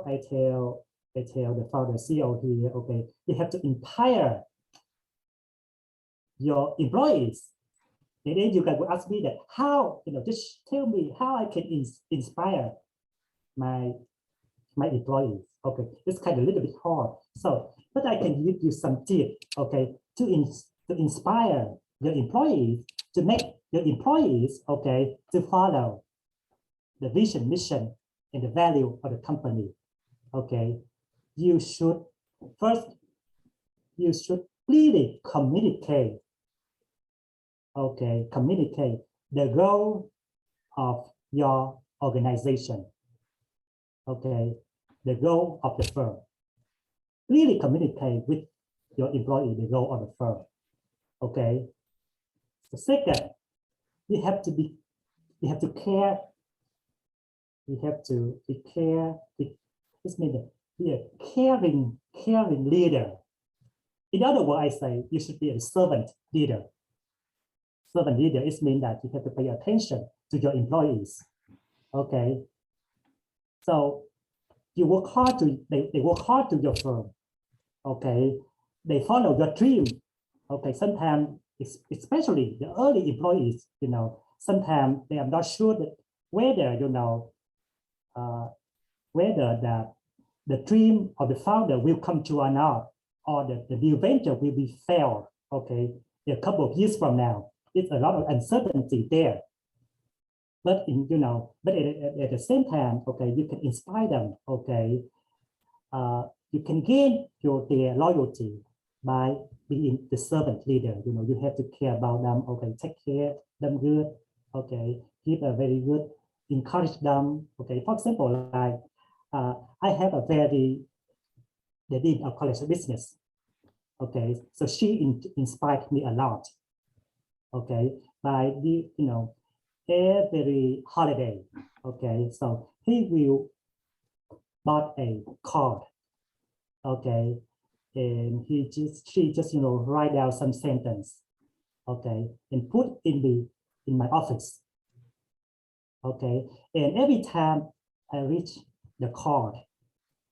S2: I tell the founder CEO here, okay, you have to inspire your employees. And then you guys will ask me that how, just tell me how I can inspire my employees. Okay, it's kind of a little bit hard. So, but I can give you some tips, okay, to inspire your employees, to make your employees, okay, to follow the vision, mission, and the value of the company. Okay, you should really communicate. Okay, communicate the goal of your organization. Okay, the goal of the firm. Really communicate with your employee the goal of the firm. Okay. The second, you have to care. You have to be care. This means be a caring leader. In other words, I say you should be a servant leader. Servant leader, it means that you have to pay attention to your employees. Okay. So you work hard they work hard to your firm. Okay. They follow your dream. Okay. Sometimes, especially the early employees, sometimes they are not sure that whether, whether the dream of the founder will come true or not, or the new venture will be failed. Okay. A couple of years from now. It's a lot of uncertainty there. But but at the same time, okay, you can inspire them. Okay, you can gain their loyalty by being the servant leader. You have to care about them. Okay, take care of them good. Okay, give a very good, encourage them. Okay, for example, like I have the dean of college of business. Okay, so she inspired me a lot. Okay, by every holiday. Okay, so he will bought a card. Okay, and she just write down some sentence. Okay, and put in my office. Okay, and every time I reach the card,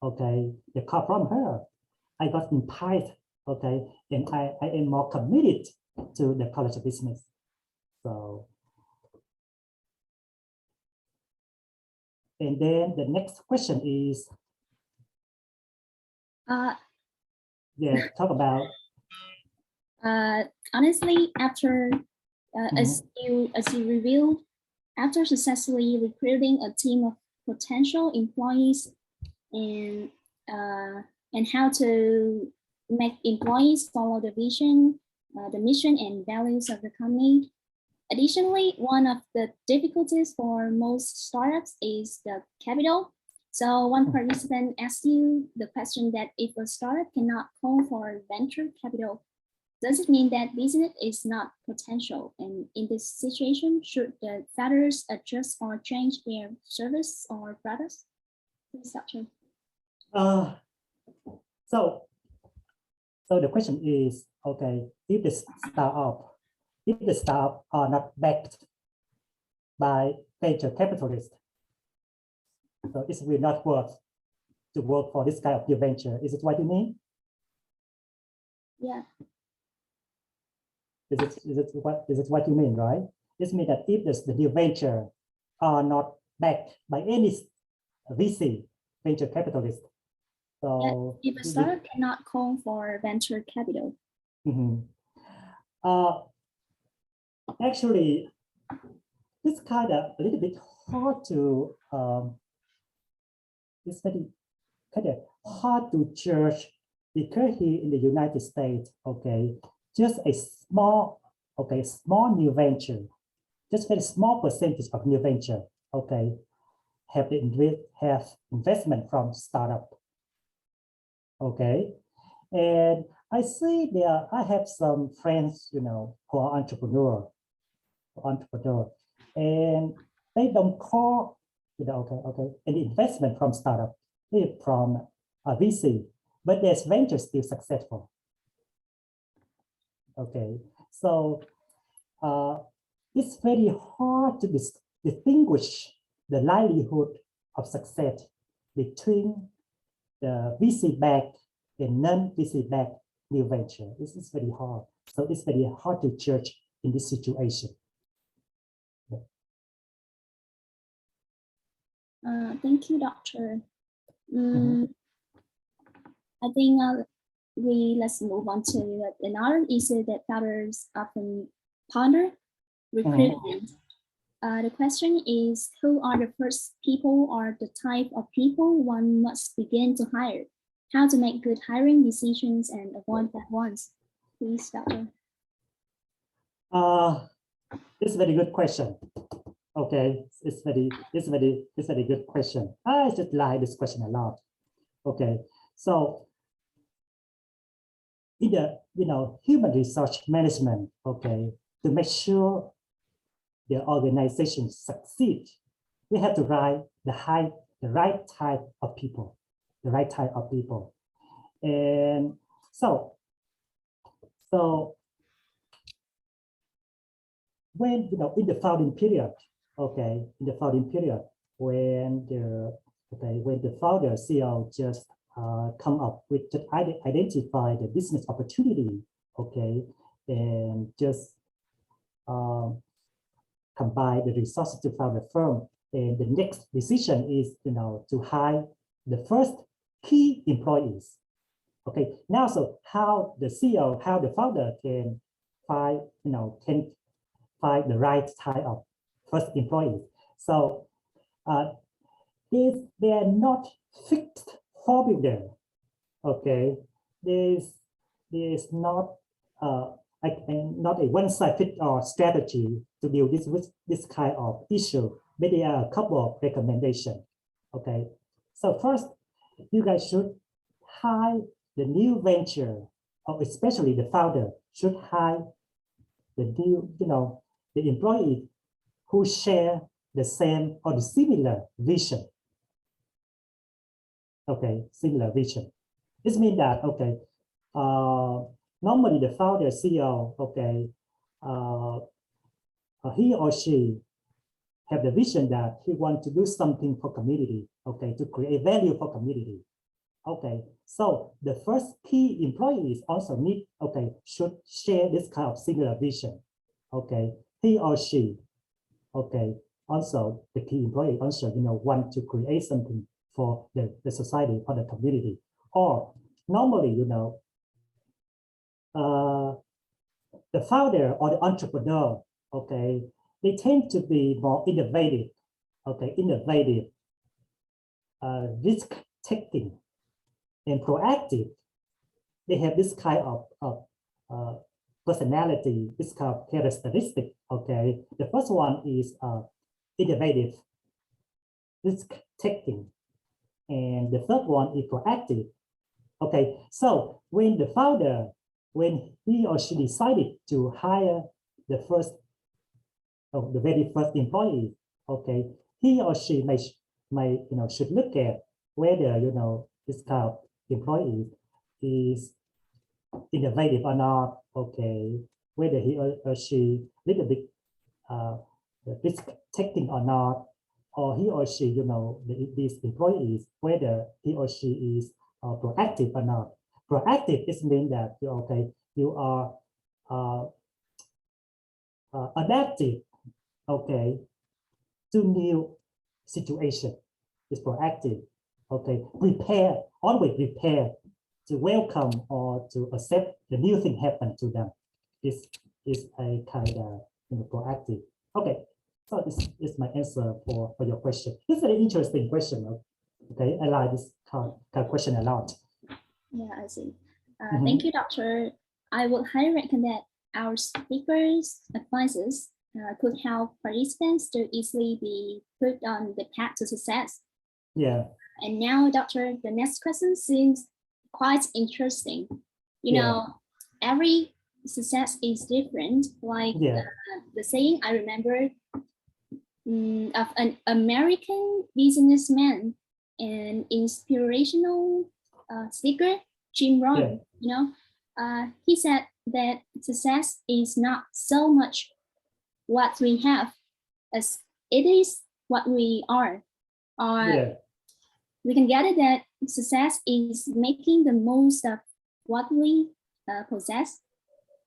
S2: okay, the card from her, I got inspired. Okay, and I am more committed to the College of Business. So, and then the next question is, talk about.
S1: Honestly, after as you revealed, after successfully recruiting a team of potential employees and how to make employees follow the vision the mission and values of the company. Additionally, one of the difficulties for most startups is the capital. So one participant asked you the question that if a startup cannot call for venture capital, does it mean that business is not potential? And in this situation, should the founders adjust or change their service or products? Please, Doctor.
S2: So the question is, okay, if the startup are not backed by venture capitalists, so it will not work to work for this kind of new venture. Is it what you mean?
S1: Yeah.
S2: Is it what you mean, right? This means that if the new venture are not backed by any VC, venture capitalist, so
S1: if a startup cannot call for venture capital.
S2: Actually, it's kind of a little bit hard to it's very kind of hard to judge because here in the United States, okay, just a small new venture, just very small percentage of new venture, okay, have investment from startup, okay, and I see I have some friends, you know, who are entrepreneur, and they don't call, you know, okay, any investment from startup, from a VC, but there's venture still successful. Okay, so it's very hard to distinguish the livelihood of success between the VC-backed and non-VC-backed new venture. This is very hard. So it's very hard to judge in this situation.
S1: Thank you, Doctor. I think let's move on to another issue that founders often ponder: recruitment. The question is, who are the first people or the type of people one must begin to hire? How to make good hiring decisions and avoid bad ones? Please, Doctor.
S2: It's a very good question. Okay, it's very good question. I just like this question a lot. Okay, so in the human resource management, okay, to make sure the organization succeed, we have to write the right type of people, and so when in the founding period, okay, when the founder CEO just come up with to identify the business opportunity, okay, and just combine the resources to found a firm. And the next decision is, to hire the first key employees. Okay, now so how the CEO, how the founder can find, find the right type of first employees. So they are not fixed formula. Okay, there's not not a one-size-fits-all strategy to deal with this kind of issue, but there are a couple of recommendations. Okay, so first, you guys should hire the new venture, or especially the founder should hire the new, the employee who share the same or the similar vision. Okay, similar vision. This means that, okay, normally the founder CEO, okay, he or she have the vision that he wants to do something for community, okay, to create value for community. Okay, so the first key employees also need, okay, should share this kind of similar vision. Okay, he or she, okay, also the key employee also, want to create something for the society, for the community. Or normally, the founder or the entrepreneur, okay, they tend to be more innovative, okay, risk taking and proactive. They have this kind of personality is called characteristic. Okay, the first one is innovative, risk taking, and the third one is proactive. Okay, so when the founder, when he or she decided to hire the the very first employee, okay, he or she may should look at whether this kind of employee is innovative or not, okay, whether he or she little bit risk taking or not, or he or she, these employees, whether he or she is proactive or not. Proactive is mean that you are uh, adaptive, okay, to new situation. Is proactive, okay, prepare, always prepare to welcome or to accept the new thing happen to them. This is a kind of proactive. Okay, so this is my answer for your question. This is an interesting question. Okay, I like this kind of question a lot.
S1: Yeah, I see. Thank you, Doctor. I would highly recommend our speakers' advices could help participants to easily be put on the path to success.
S2: Yeah.
S1: And now, Doctor, the next question seems quite interesting. You know, every success is different. Like the saying I remember of an American businessman and inspirational speaker, Jim Rohn. He said that success is not so much what we have as it is what we are. We can get it that success is making the most of what we possess.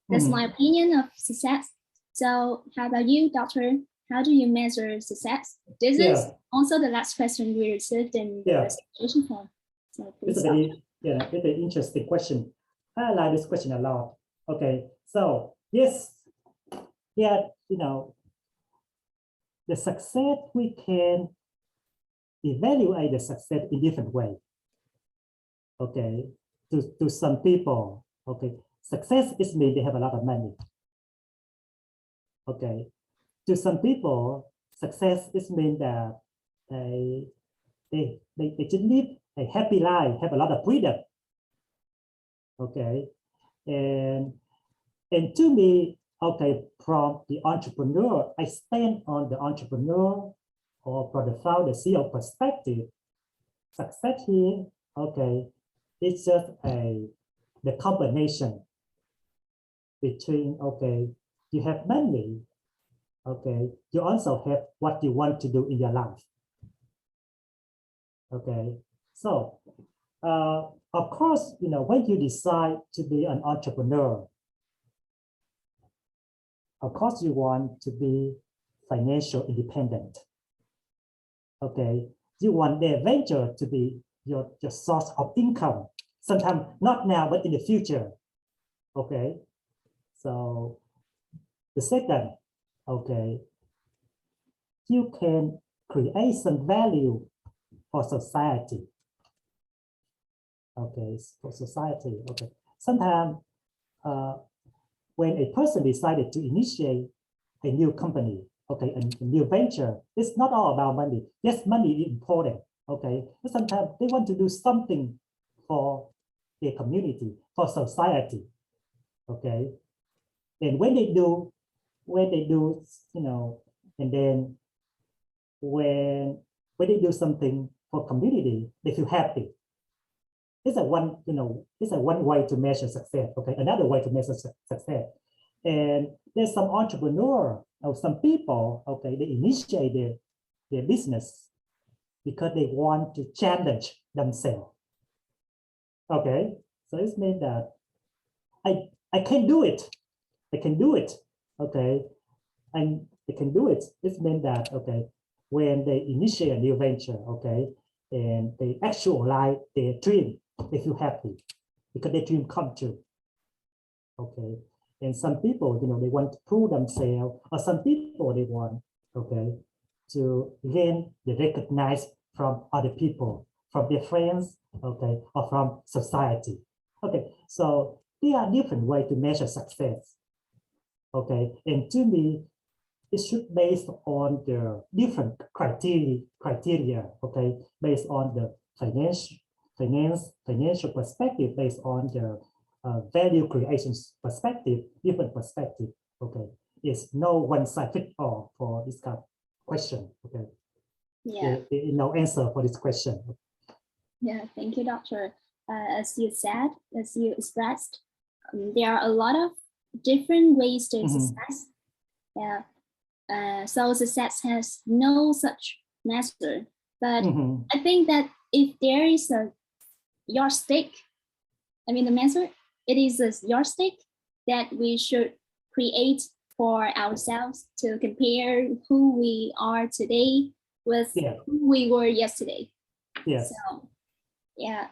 S1: That's my opinion of success. So how about you, Doctor? How do you measure success? This is also the last question we received in the registration form. So
S2: it's a very interesting question. I like this question a lot. Okay, so yes, the success, we can evaluate the success in different way. Okay, to some people, okay, success is mean they have a lot of money. Okay, to some people, success is mean that they just live a happy life, have a lot of freedom. Okay, and to me, okay, from the entrepreneur, I stand on the entrepreneur or from the founder CEO perspective. Success here, okay, it's just the combination between, okay, you have money, okay, you also have what you want to do in your life. Okay, so of course, when you decide to be an entrepreneur, of course you want to be financial independent. Okay, you want their venture to be your source of income, sometimes not now, but in the future. Okay, so the second, okay, you can create some value for society. Okay, for society. Okay, sometimes when a person decided to initiate a new company, okay, a new venture, it's not all about money. Yes, money is important, okay, but sometimes they want to do something for their community, for society, okay, and when they do, and then when they do something for community, they feel happy. It's a one way to measure success. Okay, another way to measure success. And there's some entrepreneur or some people, okay, they initiate their business because they want to challenge themselves. Okay, so it means that I can do it. I can do it. Okay, and they can do it. It means that, okay, when they initiate a new venture, okay, and they actualize their dream, they feel happy because their dream come true. Okay, and some people, they want to prove themselves, or some people they want, okay, to gain the recognize from other people, from their friends, okay, or from society. Okay, so there are different ways to measure success. Okay, and to me, it should based on the different criteria. Okay, based on the financial perspective, based on the value creation perspective, different perspective. Okay, it's no one size fit all for this kind of question. Okay,
S1: Yeah.
S2: no answer for this question.
S1: Yeah, thank you, Doctor. As you said, as you expressed, there are a lot of different ways to success. Yeah. So success has no such measure. But I think that if there is a yardstick, I mean the measure, it is a yardstick that we should create for ourselves to compare who we are today with who we were yesterday.
S2: Yes.
S1: So, yeah.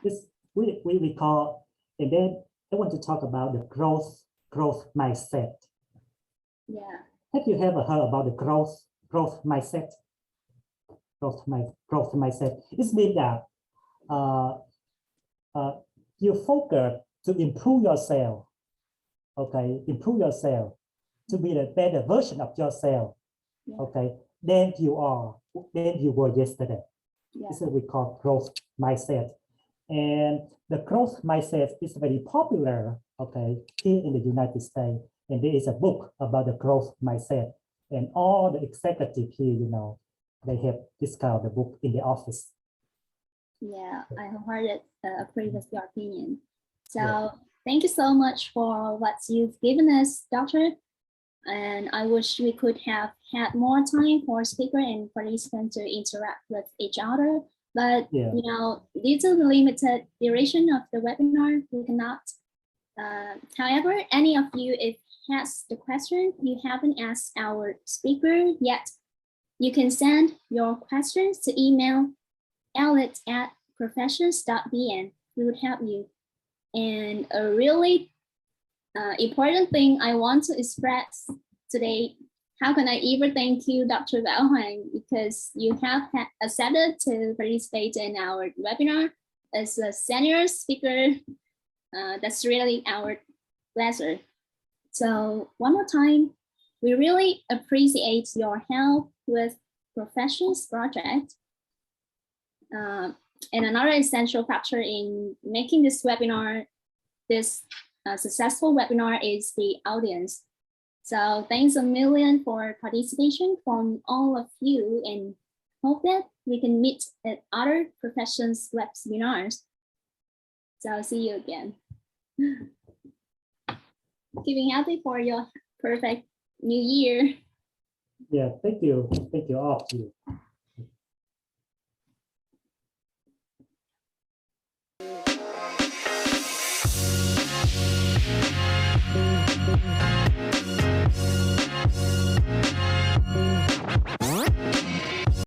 S2: We call, and then I want to talk about the growth mindset.
S1: Yeah.
S2: Have you ever heard about the growth mindset? Growth mindset. It means that you focus to improve yourself. Okay, improve yourself to be the better version of yourself. Yeah. Okay, than you were yesterday. Yeah. This is what we call growth mindset. And the growth mindset is very popular, okay, here in the United States. And there is a book about the growth mindset. And all the executives here, you know, they have this kind of the book in the office.
S1: Yeah, I wholeheartedly agree with your opinion. So thank you so much for what you've given us, Doctor. And I wish we could have had more time for speaker and participants to interact with each other. But you know, due to the limited duration of the webinar, we cannot. However, any of you, if has the question you haven't asked our speaker yet, you can send your questions to email alex@professions.bn. We would help you. And a really important thing I want to express today, how can I ever thank you, Dr. Bảo Hoàng, because you have accepted to participate in our webinar as a senior speaker. That's really our pleasure. So one more time, we really appreciate your help with Professions project. And another essential factor in making this webinar, this successful webinar, is the audience. So thanks a million for participation from all of you, and hope that we can meet at other Professions webinars. So I'll see you again. Keeping healthy for your perfect new year.
S2: Yeah, thank you. Thank you all of you.